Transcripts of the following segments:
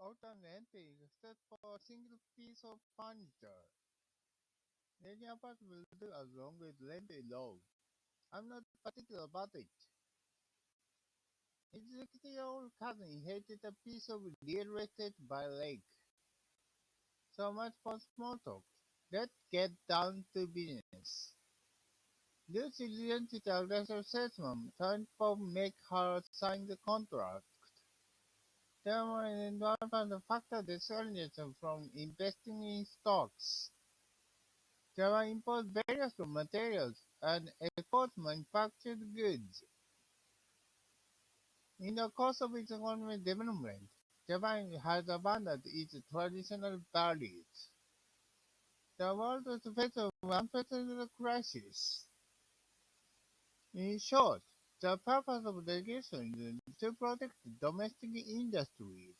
alternating except for a single piece of furniture. Any apartment will do as long as rent is low. I'm not particular about it. His 60-year-old cousin inherited a piece of real estate by a lake. So much for small talk. Let's get down to business. Lucy didn't the aggressive salesman trying to make her sign the contract. There were an environmental factor discourages them from investing in stocks. There were import barriers to materials and export manufactured goods. In the course of its economic development, Japan has abandoned its traditional values. The world was faced with unprecedented crisis. In short, the purpose of legislation is to protect domestic industries.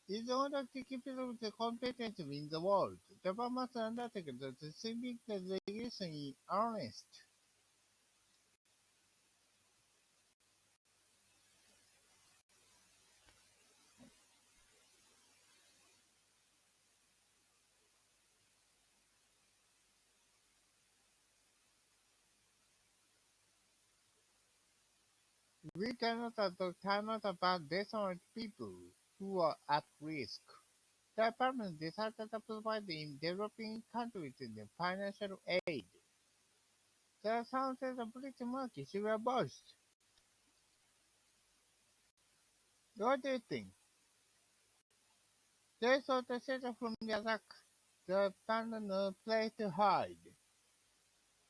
In order to keep it competitive in the world, Japan must undertake the civic legislation in earnest. We cannot abandon desperate people who are at risk. The department decided to provide the developing countries with financial aid. The sounds pretty much should burst. What do you think? They sought to shelter from the attack. They found no place to hide.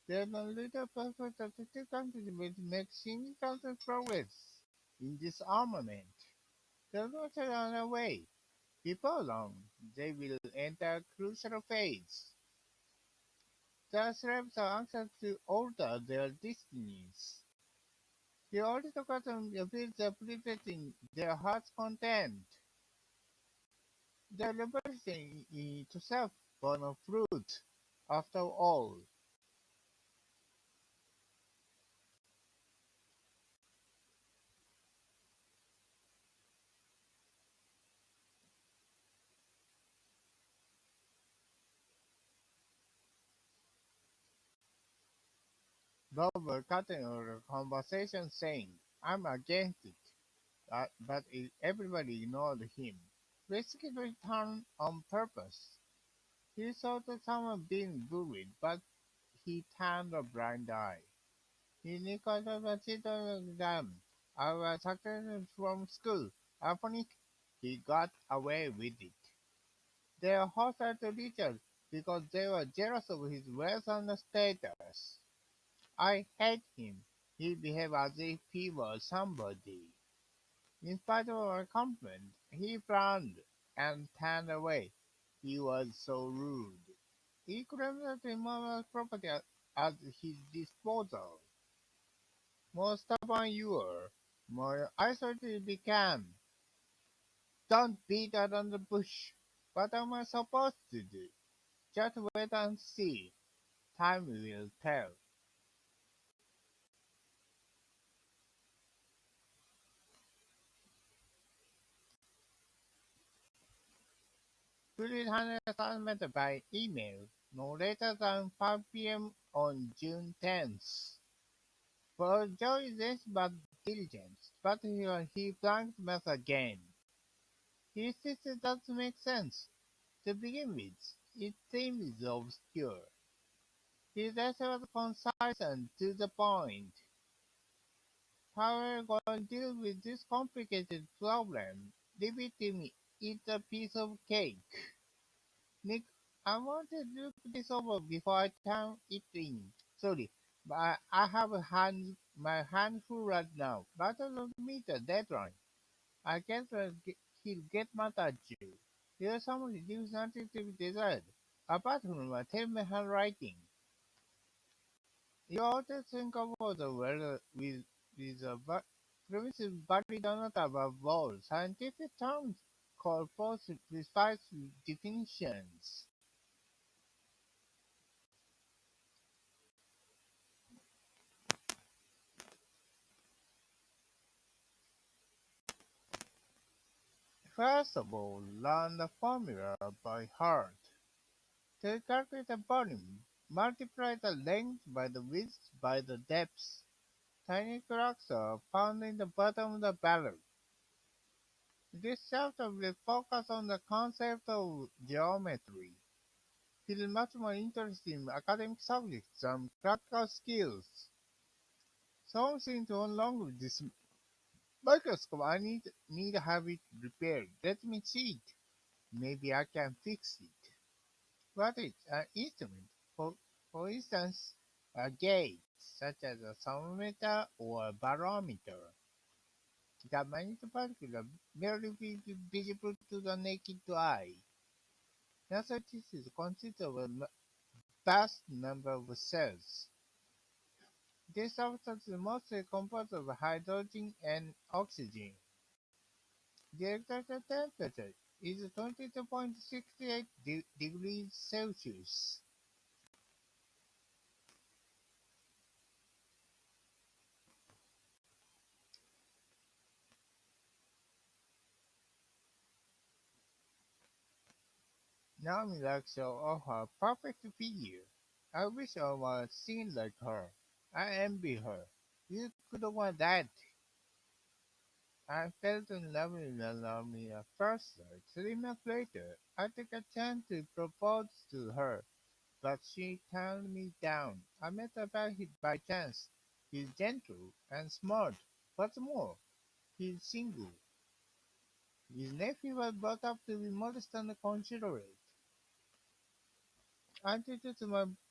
There's no little prospect that the two countries will make significant progress in disarmament. They're not on their way. Before long, they will enter a crucial phase. The slaves are anxious to alter their destinies. The aristocrats feel the privilege in their heart's content. The liberation in itself born of fruit, after all. Bob were cutting our conversation saying, I'm against it, but everybody ignored him. Basically turned on purpose. He saw that someone being bullied, but he turned a blind eye. He neglected the children's exam. I was successful from school. Apparently, he got away with it. They were hostile to Richard because they were jealous of his wealth and status. I hate him. He behaved as if he was somebody. In spite of our compliment, he frowned and turned away. He was so rude. He claimed that the mother's property at his disposal. More stubborn you were, more isolated you became. Don't beat around the bush. What am I supposed to do? Just wait and see. Time will tell. Please handle the assignment by email no later than 5 p.m. on June 10th. For Joe is but diligence, but he blanked math again. He says it doesn't make sense. To begin with, it seems obscure. His essay was concise and to the point. How are you going to deal with this complicated problem? Leave it to me. It's a piece of cake. Nick, I want to look this over before I turn it in. Sorry, but I have my hand full right now. But I don't meet the deadline. I guess he'll get mad at you. There's someone leaves nothing to be desired, apart from a terrible handwriting. You ought to think about the weather with a primitive body donut above all. Scientific terms call for precise definitions. First of all, learn the formula by heart. To calculate the volume, multiply the length by the width by the depth. Tiny cracks are found in the bottom of the barrel. This chapter will focus on the concept of geometry. Feel much more interested in academic subjects than practical skills. Something to unlock with this microscope. I need to have it repaired. Let me see it. Maybe I can fix it. What is an instrument? For instance, a gauge, such as a thermometer or a barometer. The minute particle barely visible to the naked eye. Natural tissues consist of a vast number of cells. These substances are mostly composed of hydrogen and oxygen. The exact temperature is 22.68 degrees Celsius. Naomi likes of her perfect figure. I wish I was seen like her. I envy her. You could want that. I fell in love with Naomi at first sight. 3 months later, I took a chance to propose to her, but she turned me down. I met her by chance. He's gentle and smart. What's more, he's single. His nephew was brought up to be modest and considerate. I introduced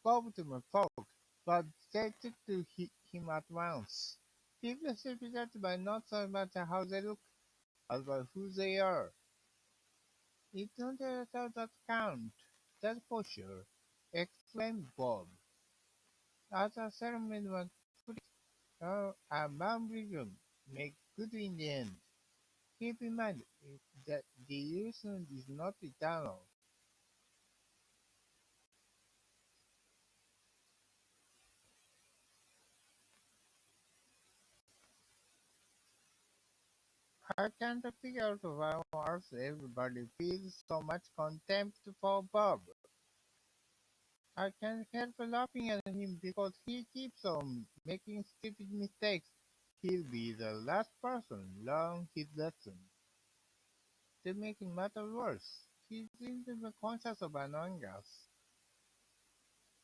Bob to my folk, but they took to him at once. People should be judged by not so much how they look as by who they are. It's not the result that count, that's for sure, exclaimed Bob. As the ceremony was put, a Mambrism make good in the end. Keep in mind that the illusion is not eternal. I can't figure out why on earth everybody feels so much contempt for Bob. I can't help laughing at him because he keeps on making stupid mistakes. He'll be the last person to learn his lesson. To make matters worse, he seems to be conscious of annoying us.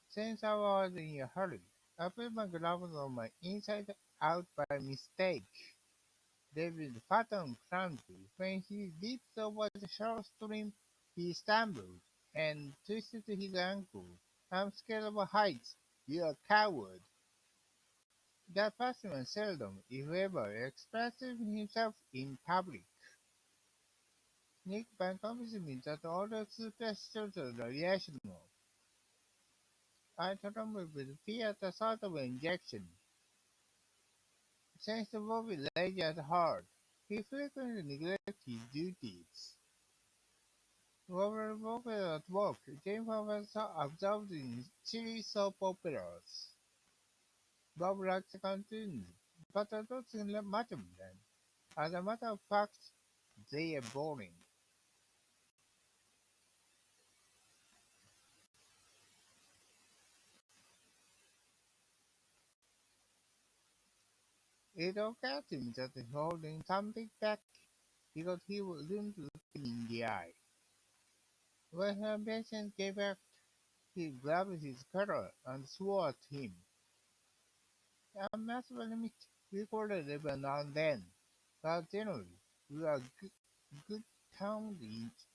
Since I was in a hurry, I put my gloves on my inside out by mistake. David Patton clumsily. When he leaped over the shallow stream, he stumbled and twisted his ankle. I'm scared of heights. You're a coward. That person seldom, if ever, expresses himself in public. Nick Van convinced me that all the superstitions are irrational. I trembled with fear at the thought of injection. Since the Bobby lazy at heart, he frequently neglects his duties. Robert Bobby at work, Jennifer was absorbed in silly soap operas. Bob likes cartoons, but I don't think much of them. As a matter of fact, they are boring. It occurred to me that he's holding something back because he wouldn't look him in the eye. When her patient gave back, he grabbed his collar and swore at him. I must admit, we quarreled every now and then, but generally, we are good terms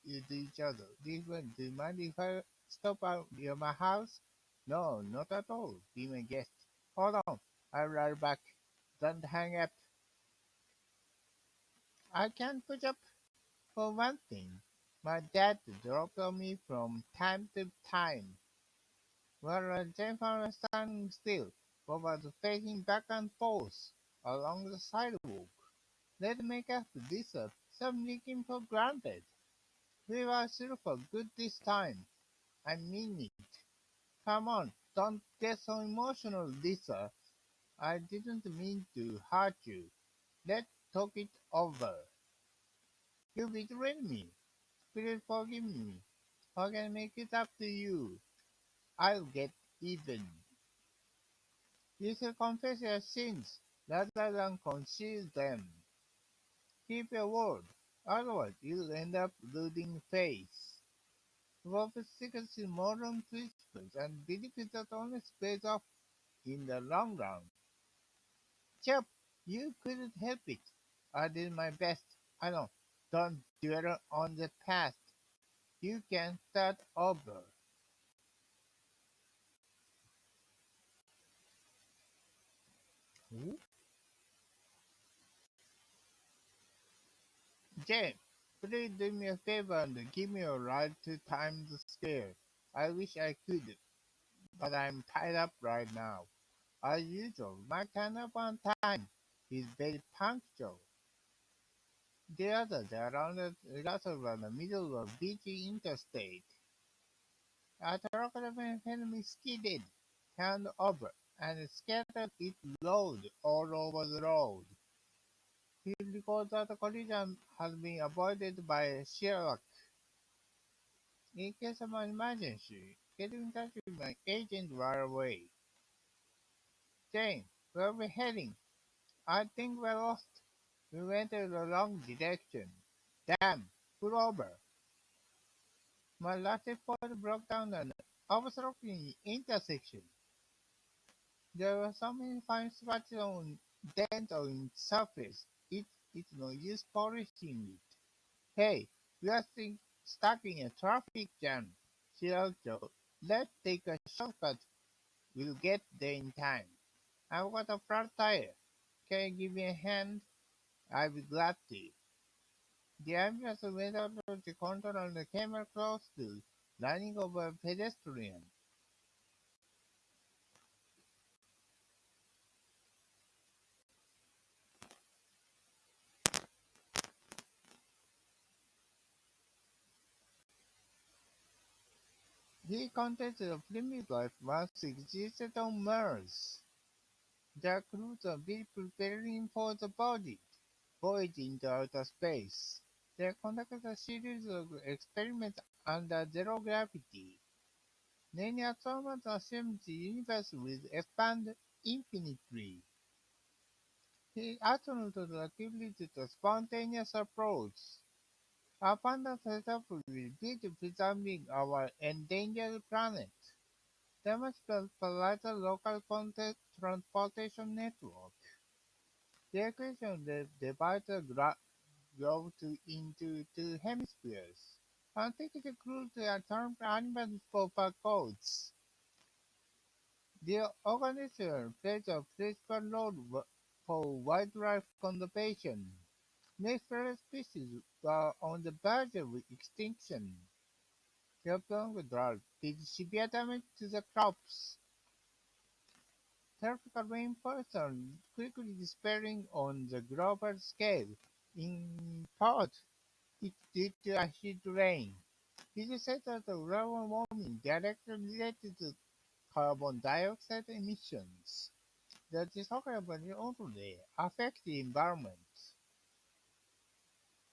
with each other. Do you mind if I stop out near my house? No, not at all. Be my guest. Hold on, I'll be right back. Don't hang up. I can't put up. For one thing, my dad dropped on me from time to time. While Jennifer was standing still, Bob was pacing back and forth along the sidewalk. Let's make up this up. Stop taking for granted. We were through for good this time. I mean it. Come on, don't get so emotional, Lisa. I didn't mean to hurt you. Let's talk it over. You betrayed me. Please forgive me. How can I make it up to you? I'll get even. You should confess your sins rather than conceal them. Keep your word. Otherwise, you'll end up losing face. Love seeks modern principles and benefits that only pays off in the long run. Chap, you couldn't help it. I did my best. I know. Don't dwell on the past. You can start over. Hmm? James, please do me a favor and give me a ride to Times Square. I wish I could, but I'm tied up right now. As usual, my turn-up on time is very punctual. The others are around the middle of busy interstate. A truck enemy skidded, turned over, and scattered its load all over the road. He records that the collision has been avoided by Sherlock. In case of an emergency, get in touch with my agent right away. Jane, where are we heading? I think we're lost. We went in the wrong direction. Damn, pull over. My latte pod broke down an obstructing intersection. There were so many fine scratches on dents on its surface. It's no use polishing it. Hey, we are stuck in a traffic jam. Shirato, let's take a shortcut. We'll get there in time. I've got a flat tire. Can you give me a hand? I'll be glad to. The ambulance went out of the control and came close to running over a pedestrian. He contested a primitive life once existed on Mars. The crews are busy preparing for the voyage into outer space. They conducted a series of experiments under zero gravity. Many astronomers assumed the universe will expand infinitely. He attributed the activity to spontaneous approach. Abundant setup will be to preserving our endangered planet. There must be a lighter local content transportation network. The equation divides the globe into two hemispheres. Antiquity crews are termed animals for codes. The organization plays a principal role for wildlife conservation. Many species are on the verge of extinction. Developing drought did severe damage to the crops. Tropical rainforests are quickly disappearing on the global scale. In part, it's due to acid rain. It is said that the global warming directly related to carbon dioxide emissions. The discovery only affect the environment.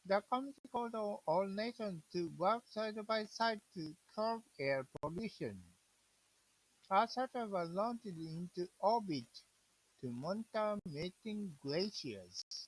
The committee called on all nations to work side by side to curb air pollution. A satellite was launched into orbit to monitor melting glaciers.